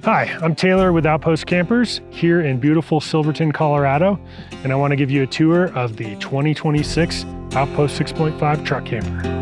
Hi, I'm Taylor with Outpost Campers here in beautiful Silverton, Colorado, and I want to give you a tour of the 2026 Outpost 6.5 truck camper.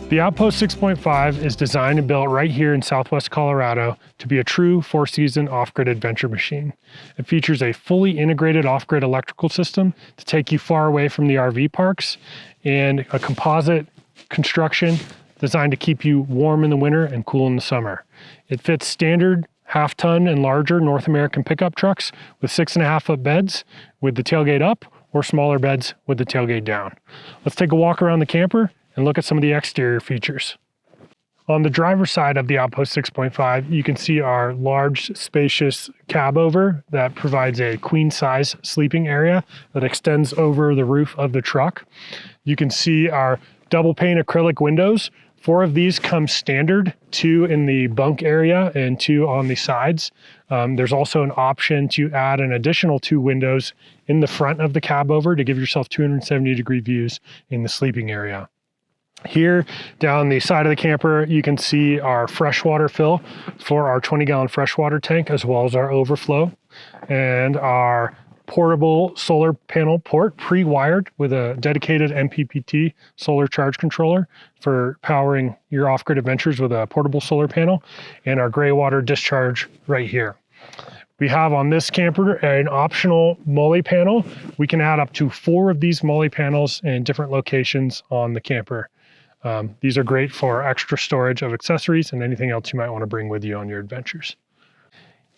The Outpost 6.5 is designed and built right here in Southwest Colorado to be a true four-season off-grid adventure machine. It features a fully integrated off-grid electrical system to take you far away from the RV parks and a composite construction designed to keep you warm in the winter and cool in the summer. It fits standard half-ton and larger North American pickup trucks with 6.5-foot beds with the tailgate up or smaller beds with the tailgate down. Let's take a walk around the camper and look at some of the exterior features. On the driver's side of the Outpost 6.5, you can see our large, spacious cab over that provides a queen-size sleeping area that extends over the roof of the truck. You can see our double-pane acrylic windows. 4 of these come standard, 2 in the bunk area and 2 on the sides. There's also an option to add an additional 2 windows in the front of the cab over to give yourself 270-degree views in the sleeping area. Here down the side of the camper, you can see our freshwater fill for our 20-gallon freshwater tank, as well as our overflow, and our portable solar panel port pre-wired with a dedicated MPPT solar charge controller for powering your off-grid adventures with a portable solar panel, and our gray water discharge right here. We have on this camper an optional MOLLE panel. We can add up to 4 of these MOLLE panels in different locations on the camper. These are great for extra storage of accessories and anything else you might want to bring with you on your adventures.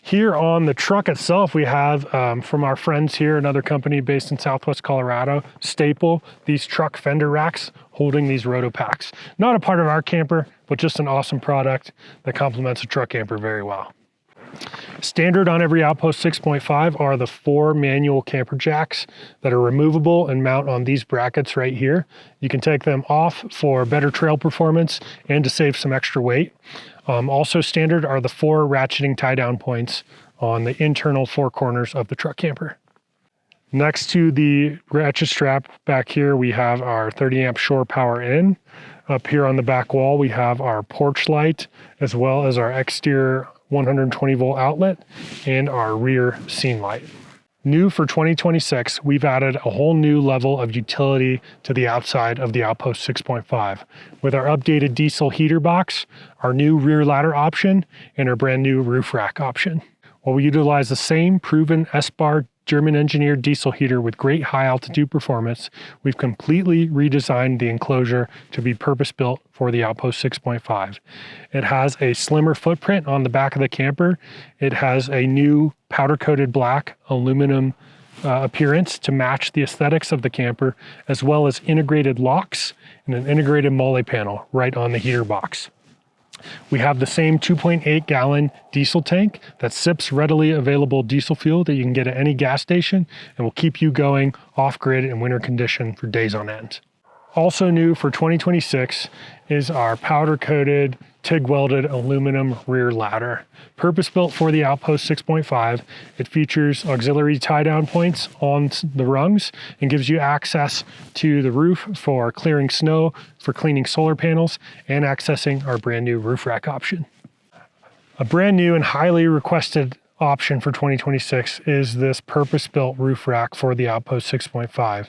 Here on the truck itself, we have from our friends here, another company based in Southwest Colorado, Staple, these truck fender racks holding these Rotopacks. Not a part of our camper, but just an awesome product that complements a truck camper very well. Standard on every Outpost 6.5 are the 4 manual camper jacks that are removable and mount on these brackets right here. You can take them off for better trail performance and to save some extra weight. Also standard are the 4 ratcheting tie-down points on the internal 4 corners of the truck camper. Next to the ratchet strap back here, we have our 30-amp shore power in. Up here on the back wall, we have our porch light, as well as our exterior 120-volt outlet and our rear scene light. New for 2026, we've added a whole new level of utility to the outside of the Outpost 6.5 with our updated diesel heater box, our new rear ladder option, and our brand new roof rack option. While we utilize the same proven S-Bar German engineered diesel heater with great high altitude performance, we've completely redesigned the enclosure to be purpose-built for the Outpost 6.5. It has a slimmer footprint on the back of the camper. It has a new powder-coated black aluminum appearance to match the aesthetics of the camper, as well as integrated locks and an integrated MOLLE panel right on the heater box. We have the same 2.8-gallon diesel tank that sips readily available diesel fuel that you can get at any gas station and will keep you going off-grid in winter condition for days on end. Also new for 2026 is our powder-coated, TIG-welded aluminum rear ladder. Purpose-built for the Outpost 6.5, it features auxiliary tie-down points on the rungs and gives you access to the roof for clearing snow, for cleaning solar panels, and accessing our brand new roof rack option. A brand new and highly requested option for 2026 is this purpose-built roof rack for the Outpost 6.5.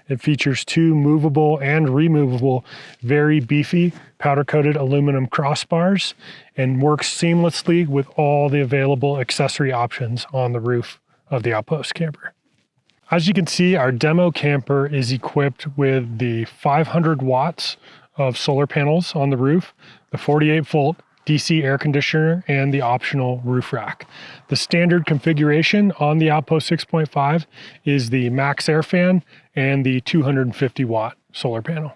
It features 2 movable and removable, very beefy powder-coated aluminum crossbars and works seamlessly with all the available accessory options on the roof of the Outpost camper. As you can see, our demo camper is equipped with the 500 watts of solar panels on the roof, the 48-volt DC air conditioner, and the optional roof rack. The standard configuration on the Outpost 6.5 is the max air fan and the 250 watt solar panel.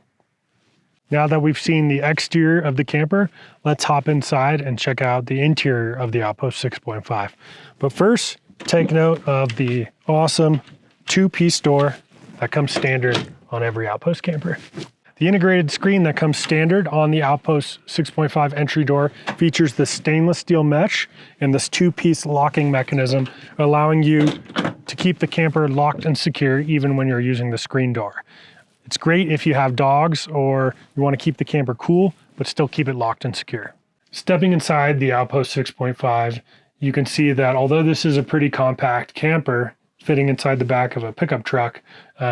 Now that we've seen the exterior of the camper, let's hop inside and check out the interior of the Outpost 6.5. But first, take note of the awesome 2-piece door that comes standard on every Outpost camper. The integrated screen that comes standard on the Outpost 6.5 entry door features the stainless steel mesh and this two-piece locking mechanism, allowing you to keep the camper locked and secure even when you're using the screen door. It's great if you have dogs or you want to keep the camper cool, but still keep it locked and secure. Stepping inside the Outpost 6.5, you can see that although this is a pretty compact camper, fitting inside the back of a pickup truck,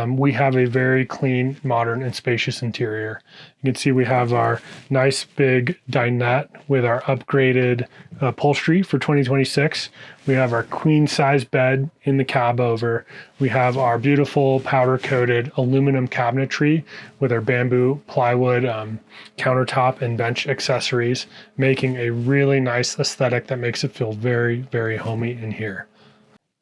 we have a very clean, modern, and spacious interior. You can see we have our nice big dinette with our upgraded upholstery for 2026. We have our queen size bed in the cab over. We have our beautiful powder coated aluminum cabinetry with our bamboo plywood countertop and bench accessories, making a really nice aesthetic that makes it feel very, very homey in here.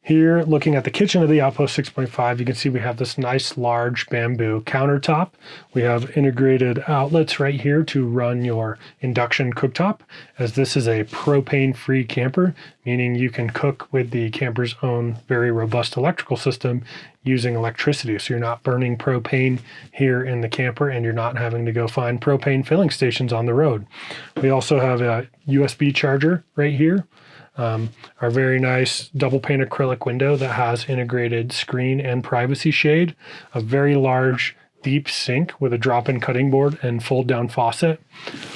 Here, looking at the kitchen of the Outpost 6.5, you can see we have this nice large bamboo countertop. We have integrated outlets right here to run your induction cooktop, as this is a propane-free camper, meaning you can cook with the camper's own very robust electrical system using electricity. So you're not burning propane here in the camper and you're not having to go find propane filling stations on the road. We also have a USB charger right here. Our very nice double pane acrylic window that has integrated screen and privacy shade, a very large deep sink with a drop-in cutting board and fold-down faucet,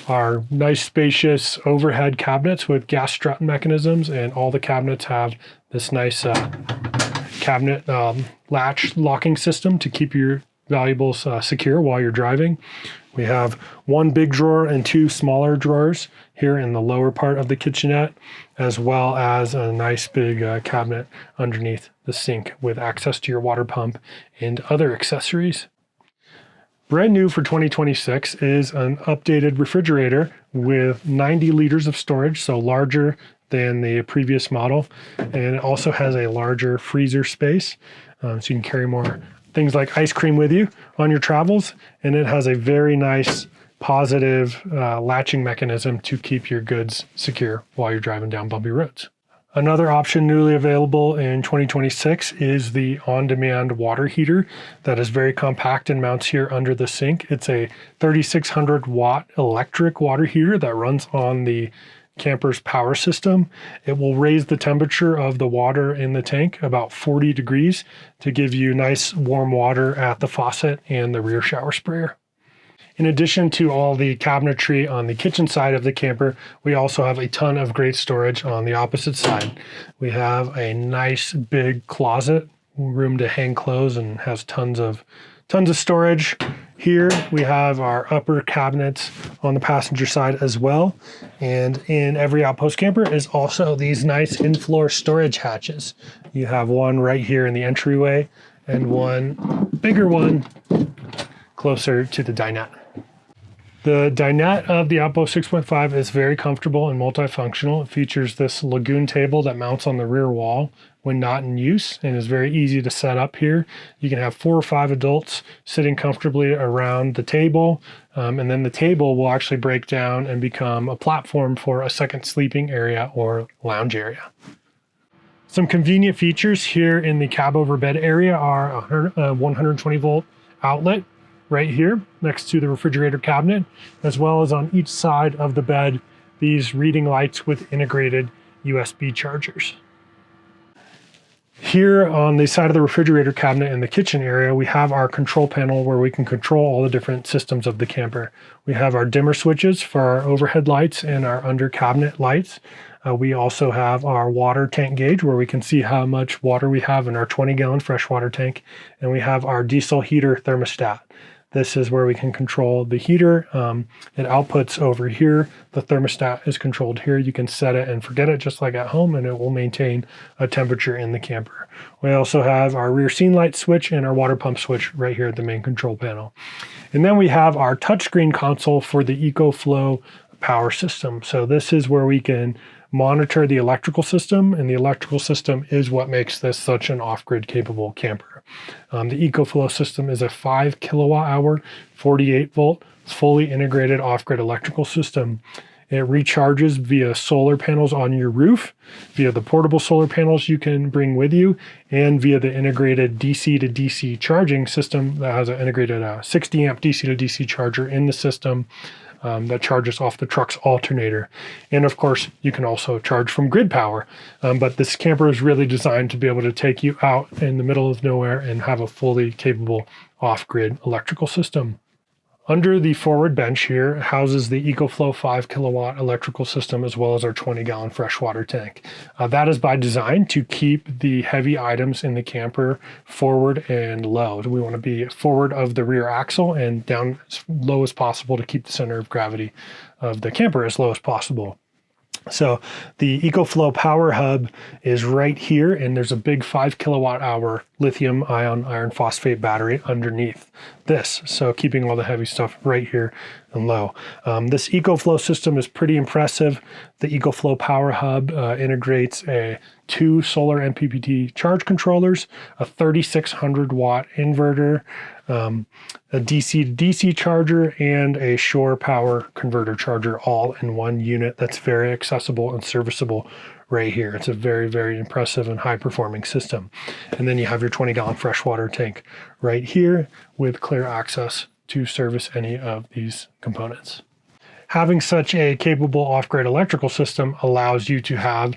our nice spacious overhead cabinets with gas strut mechanisms, and all the cabinets have this nice cabinet latch locking system to keep your valuables secure while you're driving. We have one big drawer and two smaller drawers here in the lower part of the kitchenette, as well as a nice big cabinet underneath the sink with access to your water pump and other accessories. Brand new for 2026 is an updated refrigerator with 90 liters of storage, so larger than the previous model, and it also has a larger freezer space, so you can carry more things like ice cream with you on your travels, and it has a very nice positive latching mechanism to keep your goods secure while you're driving down bumpy roads. Another option newly available in 2026 is the on-demand water heater that is very compact and mounts here under the sink. It's a 3,600 watt electric water heater that runs on the camper's power system. It will raise the temperature of the water in the tank about 40 degrees to give you nice warm water at the faucet and the rear shower sprayer. In addition to all the cabinetry on the kitchen side of the camper, we also have a ton of great storage on the opposite side. We have a nice big closet, room to hang clothes, and has tons of storage. Here we have our upper cabinets on the passenger side as well. And in every Outpost camper is also these nice in-floor storage hatches. You have one right here in the entryway and one bigger one closer to the dinette. The dinette of the Outpost 6.5 is very comfortable and multifunctional. It features this lagoon table that mounts on the rear wall when not in use and is very easy to set up here. You can have 4 or 5 adults sitting comfortably around the table, and then the table will actually break down and become a platform for a second sleeping area or lounge area. Some convenient features here in the cab over bed area are a 120 volt outlet right here next to the refrigerator cabinet, as well as on each side of the bed, these reading lights with integrated USB chargers. Here on the side of the refrigerator cabinet in the kitchen area, we have our control panel where we can control all the different systems of the camper. We have our dimmer switches for our overhead lights and our under cabinet lights. We also have our water tank gauge where we can see how much water we have in our 20-gallon freshwater tank. And we have our diesel heater thermostat. This is where we can control the heater. It outputs over here. The thermostat is controlled here. You can set it and forget it just like at home, and it will maintain a temperature in the camper. We also have our rear scene light switch and our water pump switch right here at the main control panel. And then we have our touchscreen console for the EcoFlow power system. So this is where we can monitor the electrical system, and the electrical system is what makes this such an off-grid capable camper. The EcoFlow system is a 5 kilowatt hour, 48 volt, fully integrated off-grid electrical system. It recharges via solar panels on your roof, via the portable solar panels you can bring with you, and via the integrated DC to DC charging system that has an integrated 60 amp DC to DC charger in the system that charges off the truck's alternator. And of course, you can also charge from grid power. But this camper is really designed to be able to take you out in the middle of nowhere and have a fully capable off-grid electrical system. Under the forward bench here houses the EcoFlow 5 kilowatt electrical system, as well as our 20-gallon freshwater tank. That is by design to keep the heavy items in the camper forward and low. We want to be forward of the rear axle and down as low as possible to keep the center of gravity of the camper as low as possible. So the EcoFlow power hub is right here, and there's a big 5 kilowatt hour lithium ion iron phosphate battery underneath this. So keeping all the heavy stuff right here and low. This EcoFlow system is pretty impressive. The EcoFlow power hub integrates 2 solar MPPT charge controllers, a 3600 watt inverter, a DC to DC charger, and a shore power converter charger, all in one unit that's very accessible and serviceable right here. It's a very, very impressive and high performing system. And then you have your 20-gallon freshwater tank right here with clear access to service any of these components. Having such a capable off-grid electrical system allows you to have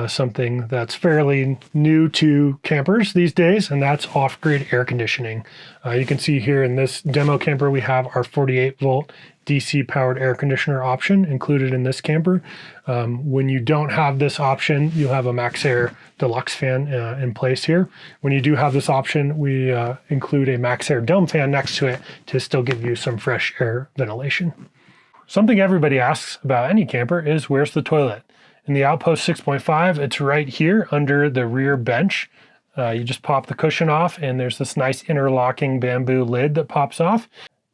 something that's fairly new to campers these days, and that's off-grid air conditioning. You can see here in this demo camper, we have our 48-volt DC powered air conditioner option included in this camper. When you don't have this option, you'll have a MaxxAir Deluxe fan in place here. When you do have this option, we include a MaxxAir Dome fan next to it to still give you some fresh air ventilation. Something everybody asks about any camper is, where's the toilet? In the Outpost 6.5, it's right here under the rear bench. You just pop the cushion off, and there's this nice interlocking bamboo lid that pops off.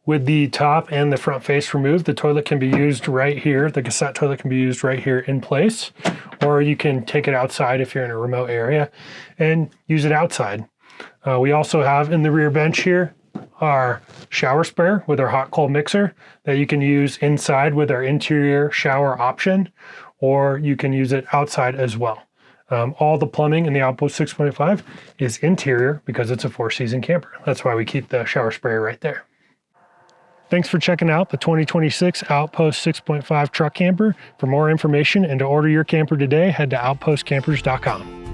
With the top and the front face removed, the toilet can be used right here. The cassette toilet can be used right here in place, or you can take it outside if you're in a remote area and use it outside. We also have in the rear bench here our shower sprayer with our hot cold mixer that you can use inside with our interior shower option, or you can use it outside as well. All the plumbing in the Outpost 6.5 is interior because it's a 4-season camper. That's why we keep the shower sprayer right there. Thanks for checking out the 2026 Outpost 6.5 truck camper. For more information and to order your camper today, head to outpostcampers.com.